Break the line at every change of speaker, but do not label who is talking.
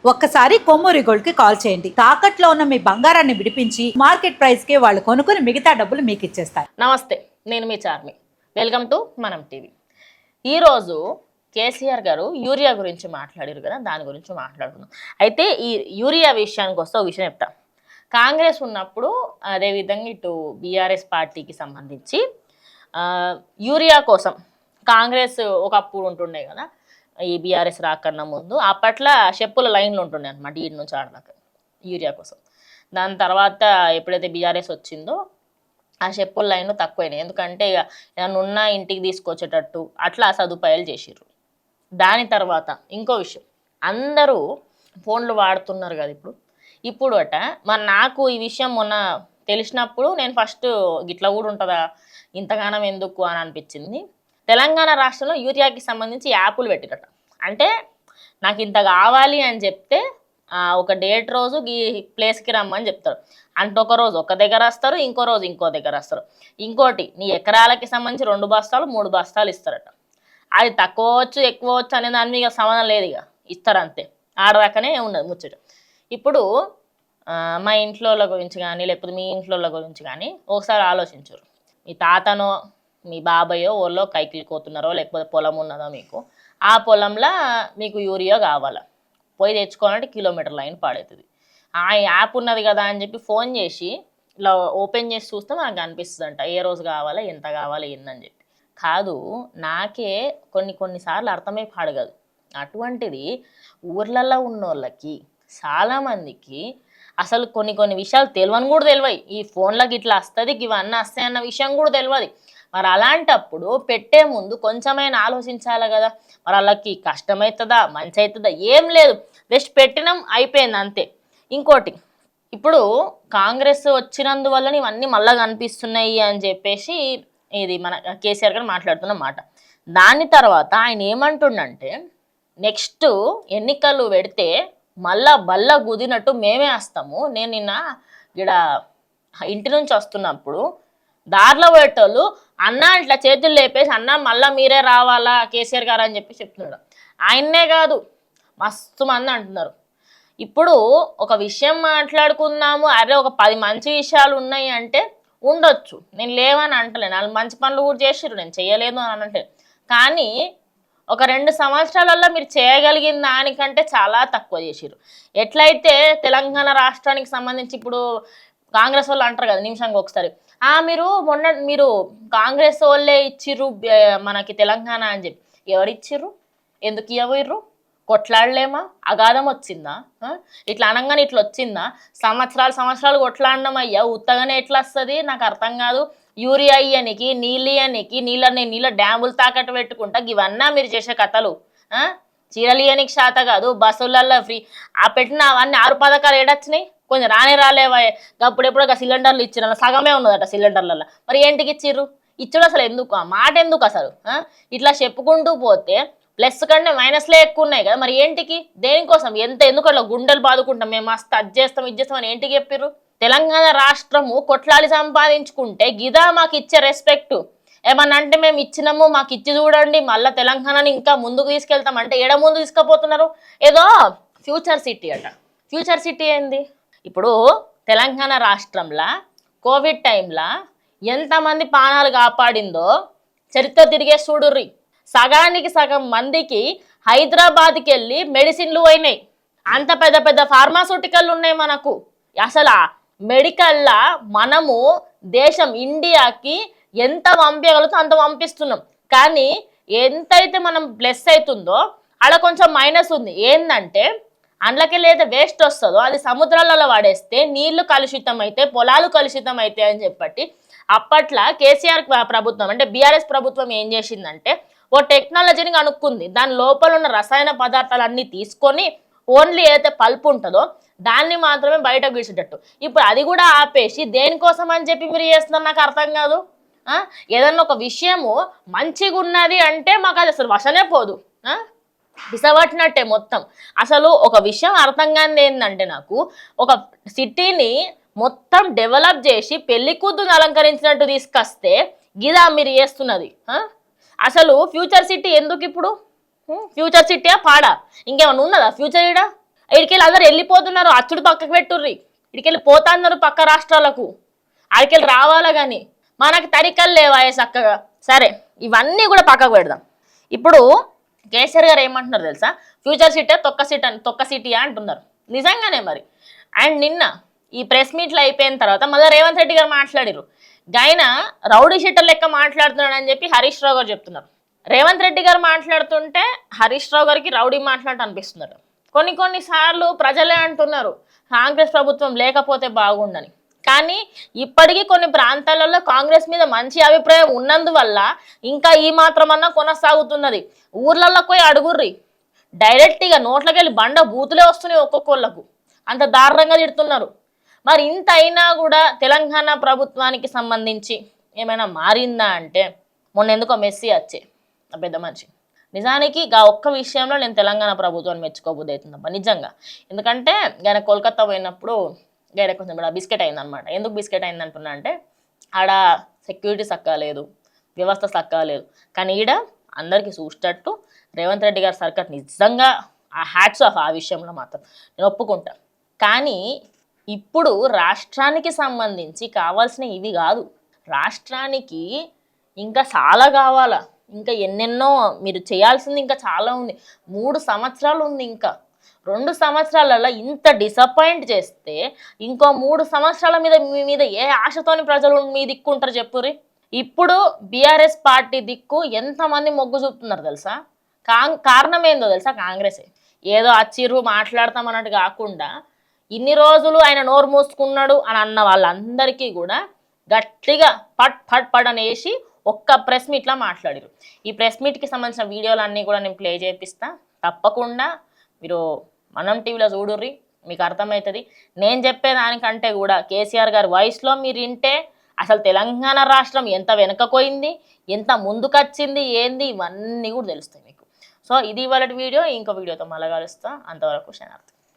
ఒక్కసారి కొమ్మూరి గోల్డ్ కి కాల్ చేయండి. తాకట్లో ఉన్న మీ బంగారాన్ని విడిపించి మార్కెట్ ప్రైస్ కి వాళ్ళు కొనుక్కుని మిగతా డబ్బులు మీకు ఇచ్చేస్తారు.
నమస్తే, నేను మీ చార్మి. వెల్కమ్ టు మనం టీవీ. ఈరోజు కేసీఆర్ గారు యూరియా గురించి మాట్లాడారు కదా, దాని గురించి మాట్లాడుకుందాం. అయితే ఈ యూరియా విషయానికి వస్తే ఒక విషయం చెప్తా. కాంగ్రెస్ ఉన్నప్పుడు అదేవిధంగా ఇటు బీఆర్ఎస్ పార్టీకి సంబంధించి యూరియా కోసం కాంగ్రెస్ ఒకప్పుడు ఉంటుండే కదా, ఈ బీఆర్ఎస్ రాకన్నా ముందు అప్పట్లో చెప్పుల లైన్లు ఉంటుండే అనమాట, ఈడి నుంచి ఆడదాకా యూరియా కోసం. దాని తర్వాత ఎప్పుడైతే బీఆర్ఎస్ వచ్చిందో ఆ చెప్పుల లైన్లు తక్కువైనాయి. ఎందుకంటే ఇక ఏదైనా ఉన్నా ఇంటికి తీసుకొచ్చేటట్టు అట్లా సదుపాయాలు చేసిర్రు. దాని తర్వాత ఇంకో విషయం, అందరూ ఫోన్లు వాడుతున్నారు కదా ఇప్పుడు మరి నాకు ఈ విషయం మొన్న తెలిసినప్పుడు నేను ఫస్ట్ గిట్లా కూడా ఉంటుందా, ఇంతగానం ఎందుకు అని అనిపించింది. తెలంగాణ రాష్ట్రంలో యూరియాకి సంబంధించి యాప్లు పెట్టిరట. అంటే నాకు ఇంత కావాలి అని చెప్తే ఒక డేట్ రోజు ఈ ప్లేస్కి రమ్మని చెప్తారు. అంటే ఒక రోజు ఒక దగ్గర వస్తారు, ఇంకో రోజు ఇంకో దగ్గర వస్తారు. ఇంకోటి నీ ఎకరాలకి సంబంధించి 2 బస్తాలు 3 బస్తాలు ఇస్తారట. అది తక్కువ వచ్చు ఎక్కువ వచ్చు అనే దాని మీద సంబంధం లేదు, ఇక ఇస్తారు అంతే. ఆడదాకానే ఉన్నది ముచ్చట. ఇప్పుడు మా ఇంట్లో గురించి కానీ లేకపోతే మీ ఇంట్లో గురించి కానీ ఒకసారి ఆలోచించరు. మీ తాతనో మీ బాబాయో ఓళ్ళో కైకిలు కోతున్నారో లేకపోతే పొలం ఉన్నదో మీకు, ఆ పొలంలో మీకు యూరియా కావాలా, పోయి తెచ్చుకోవాలంటే కిలోమీటర్ లైన్ పాడవుతుంది. ఆ యాప్ ఉన్నది కదా అని చెప్పి ఫోన్ చేసి ఇలా ఓపెన్ చేసి చూస్తే మనకు అనిపిస్తుంది అంట ఏ రోజు కావాలా, ఎంత కావాలి, ఏందని చెప్పి. కాదు, నాకే కొన్నిసార్లు అర్థమై పాడగదు. అటువంటిది ఊర్లలో ఉన్నోళ్ళకి చాలామందికి అసలు కొన్ని విషయాలు తెలియని కూడా తెలియవు. ఈ ఫోన్లోకి ఇట్లా వస్తుంది, ఇవన్నీ వస్తాయి అన్న విషయం కూడా తెలియదు. మరి అలాంటప్పుడు పెట్టే ముందు కొంచెమైనా ఆలోచించాలి కదా. మరి వాళ్ళకి కష్టమవుతుందా మంచి అవుతుందా ఏం లేదు, జస్ట్ పెట్టినాం అయిపోయింది అంతే. ఇంకోటి, ఇప్పుడు కాంగ్రెస్ వచ్చినందువల్ల ఇవన్నీ మళ్ళా కనిపిస్తున్నాయి అని చెప్పేసి ఇది మన కేసీఆర్ గారు మాట్లాడుతున్న మాట. దాని తర్వాత ఆయన ఏమంటుండంటే నెక్స్ట్ ఎన్నికలు పెడితే మళ్ళా బల్ల కుదినట్టు మేమే వస్తాము. నేను నిన్న ఇక్కడ ఇంటి నుంచి వస్తున్నప్పుడు దారిలో పోయేటోళ్ళు అన్న ఇట్లా చేతులు లేపేసి అన్న మళ్ళీ మీరే రావాలా కేసీఆర్ గారు అని చెప్పి చెప్తున్నాడు. ఆయన్నే కాదు మస్తు మంది అంటున్నారు. ఇప్పుడు ఒక విషయం మాట్లాడుకుందాము, అరే ఒక 10 మంచి విషయాలు ఉన్నాయి అంటే ఉండొచ్చు, నేను లేవని అంటలేను. వాళ్ళు మంచి పనులు కూడా చేసిర్రు, నేను చేయలేదు అని అంటలేదు. కానీ ఒక 2 సంవత్సరాలలో మీరు చేయగలిగిన దానికంటే చాలా తక్కువ చేసిర్రు. ఎట్లయితే తెలంగాణ రాష్ట్రానికి సంబంధించి ఇప్పుడు కాంగ్రెస్ వాళ్ళు అంటారు కదా నిమిషంగా ఒకసారి, మీరు కాంగ్రెస్ వాళ్ళే ఇచ్చిర్రు మనకి తెలంగాణ అని చెప్పి. ఎవరిచ్చిర్రు, ఎందుకు ఇవ్వరు, కొట్లాడలేమా, అగాధం వచ్చిందా, ఇట్లా అనగానే ఇట్లా వచ్చిందా? సంవత్సరాలు కొట్లాడడం అయ్యా, ఉత్తగానే ఎట్లా వస్తుంది నాకు అర్థం కాదు. యూరియా ఇయ్యనికి, నీళ్ళు ఇయ్యనికి, నీళ్ళ డ్యాములు తాకట్టు పెట్టుకుంటా ఇవన్నా మీరు చేసే కథలు. చీరలు ఇయ్యనికి శాత కాదు, బస్సులలో ఫ్రీ ఆ పెట్టిన అవన్నీ 6 పథకాలు ఏడొచ్చినాయి. కొంచెం రాలేవా, అప్పుడెప్పుడు సిలిండర్లు ఇచ్చిన సగమే ఉన్నదట సిలిండర్లలో. మరి ఏంటికి ఇచ్చిర్రు, ఇచ్చుడు అసలు ఎందుకు, ఆ మాట ఎందుకు అసలు? ఇట్లా చెప్పుకుంటూ పోతే ప్లస్ కంటే మైనస్లే ఎక్కువ ఉన్నాయి కదా. మరి ఏంటికి, దేనికోసం, ఎందుకు అట్లా గుండెలు బాదుకుంటాం, మేము మస్తు అది చేస్తాం ఇది చేస్తాం అని ఏంటికి చెప్పిర్రు? తెలంగాణ రాష్ట్రము కొట్లాడి సంపాదించుకుంటే గిదా మాకు ఇచ్చే రెస్పెక్ట్. ఏమన్నా అంటే మేము ఇచ్చినాము మాకు ఇచ్చి చూడండి మళ్ళీ తెలంగాణని ఇంకా ముందుకు తీసుకెళ్తాం అంటే ఏడ ముందు తీసుకుపోతున్నారు? ఏదో ఫ్యూచర్ సిటీ అట. ఫ్యూచర్ సిటీ ఏంది? ఇప్పుడు తెలంగాణ రాష్ట్రంలో కోవిడ్ టైంలో ఎంతమంది ప్రాణాలు కాపాడిందో చరిత్ర తిరిగే చూడుర్రి. సగానికి సగం మందికి హైదరాబాద్కి వెళ్ళి మెడిసిన్లు పోయినాయి. అంత పెద్ద ఫార్మాస్యూటికల్ ఉన్నాయి మనకు. అసలు మెడికల్లా మనము దేశం ఇండియాకి ఎంత పంపించగలుగుతాం అంత పంపిస్తున్నాం. కానీ ఎంతైతే మనం ప్లస్ అవుతుందో అలా కొంచెం మైనస్ ఉంది. ఏంటంటే అందులోకెళ్ళి అయితే వేస్ట్ వస్తుందో అది సముద్రాలలో వాడేస్తే నీళ్లు కలుషితం అయితే, పొలాలు కలుషితం అయితే అని చెప్పట్టి అప్పట్లో కేసీఆర్ ప్రభుత్వం అంటే బీఆర్ఎస్ ప్రభుత్వం ఏం చేసిందంటే ఓ టెక్నాలజీని కనుక్కుంది. దాని లోపల ఉన్న రసాయన పదార్థాలన్నీ తీసుకొని ఓన్లీ ఏదైతే పల్పు ఉంటుందో దాన్ని మాత్రమే బయటకు గీసేటట్టు. ఇప్పుడు అది కూడా ఆపేసి దేనికోసం అని చెప్పి మీరు చేస్తున్నారు నాకు అర్థం కాదు. ఏదన్నా ఒక విషయము మంచిగా ఉన్నది అంటే మాకు అది అసలు వశనే పోదు, విసవట్టినట్టే మొత్తం. అసలు ఒక విషయం అర్థం కానిది ఏంటంటే నాకు ఒక సిటీని మొత్తం డెవలప్ చేసి పెళ్లి కూతురుని అలంకరించినట్టు తీసుకొస్తే గిదా మీరు చేస్తున్నది. అసలు ఫ్యూచర్ సిటీ ఎందుకు ఇప్పుడు? ఫ్యూచర్ సిటీయా పాడా, ఇంకేమన్నా ఉన్నదా ఫ్యూచర్ ఈడ? ఇడికెళ్ళి అందరు వెళ్ళిపోతున్నారు, అచ్చుడు పక్కకు పెట్టుర్రి, ఇడికెళ్ళి పోతాన్నారు పక్క రాష్ట్రాలకు, ఆడికెళ్ళి రావాలా కానీ మనకు తరికలు లేవా చక్కగా. సరే ఇవన్నీ కూడా పక్కకు పెడదాం. ఇప్పుడు కేసీఆర్ గారు ఏమంటున్నారు తెలుసా, ఫ్యూచర్ సిటీ తొక్క సిటీయా అంటున్నారు. నిజంగానే మరి. అండ్ నిన్న ఈ ప్రెస్ మీట్లు అయిపోయిన తర్వాత మళ్ళీ రేవంత్ రెడ్డి గారు మాట్లాడారు, గైన రౌడీ షీటర్ లెక్క మాట్లాడుతున్నాడు అని చెప్పి హరీష్ రావు గారు చెప్తున్నారు. రేవంత్ రెడ్డి గారు మాట్లాడుతుంటే హరీష్ రావు గారికి రౌడీ మాట్లాడటం అనిపిస్తున్నారు. కొన్ని సార్లు ప్రజలే అంటున్నారు కాంగ్రెస్ ప్రభుత్వం లేకపోతే బాగుండని. కానీ ఇప్పటికీ కొన్ని ప్రాంతాలలో కాంగ్రెస్ మీద మంచి అభిప్రాయం ఉన్నందువల్ల ఇంకా ఈ మాత్రమన్నా కొనసాగుతున్నది. ఊర్లలో పోయి అడుగుర్రి, డైరెక్ట్గా నోట్లకెళ్ళి బండ బూతులే వస్తున్నాయి ఒక్కొక్కళ్ళకు, అంత దారుణంగా తిడుతున్నారు. మరి ఇంత అయినా కూడా తెలంగాణ ప్రభుత్వానికి సంబంధించి ఏమైనా మారిందా అంటే మొన్న ఎందుకో మెస్సీ వచ్చే ఆ పెద్ద మనిషి. నిజానికి ఆ ఒక్క విషయంలో నేను తెలంగాణ ప్రభుత్వాన్ని మెచ్చుకోబోద్దు అవుతుందమ్మా నిజంగా. ఎందుకంటే ఆయన కోల్కతా పోయినప్పుడు గైర కొంచెం బిస్కెట్ అయిందనమాట. ఎందుకు బిస్కెట్ అయింది అంటున్నా అంటే ఆడ సెక్యూరిటీ చక్కగా లేదు, వ్యవస్థ చక్కగా లేదు. కానీ ఈడ అందరికీ చూసేటట్టు రేవంత్ రెడ్డి గారి సర్కార్ నిజంగా ఆ హ్యాట్స్ ఆఫ్ ఆ విషయంలో మాత్రం నేను ఒప్పుకుంటా. కానీ ఇప్పుడు రాష్ట్రానికి సంబంధించి కావాల్సిన ఇవి కాదు, రాష్ట్రానికి ఇంకా చాలా కావాలా, ఇంకా ఎన్నెన్నో మీరు చేయాల్సింది ఇంకా చాలా ఉంది. 3 సంవత్సరాలు ఉంది, ఇంకా 2 సంవత్సరాలలో ఇంత డిసప్పాయింట్ చేస్తే ఇంకో 3 సంవత్సరాల మీద మీ మీద ఏ ఆశతోని ప్రజలు మీ దిక్కు ఉంటారు చెప్పుర్రి. ఇప్పుడు బీఆర్ఎస్ పార్టీ దిక్కు ఎంతమంది మొగ్గు చూపుతున్నారు తెలుసా? కారణం ఏందో తెలుసా? కాంగ్రెసే. ఏదో అచ్చిర్రు మాట్లాడతామన్నట్టు కాకుండా ఇన్ని రోజులు ఆయన నోరు మూసుకున్నాడు అని అన్న వాళ్ళందరికీ కూడా గట్టిగా పట్ పట్ పట్ అని వేసి ఒక్క ప్రెస్ మీట్లా మాట్లాడారు. ఈ ప్రెస్ మీట్కి సంబంధించిన వీడియోలన్నీ కూడా నేను ప్లే చేపిస్తా, తప్పకుండా మీరు మనం టీవీలో చూడుర్రి, మీకు అర్థమవుతుంది. నేను చెప్పేదానికంటే కూడా కేసీఆర్ గారి వాయిస్లో మీరు వింటే అసలు తెలంగాణ రాష్ట్రం ఎంత వెనకపోయింది, ఎంత ముందుకొచ్చింది, ఏంది, ఇవన్నీ కూడా తెలుస్తాయి మీకు. సో ఇది ఇవాళ వీడియో. ఇంకో వీడియోతో మళ్ళీ కలుస్తా. అంతవరకు శనార్థి.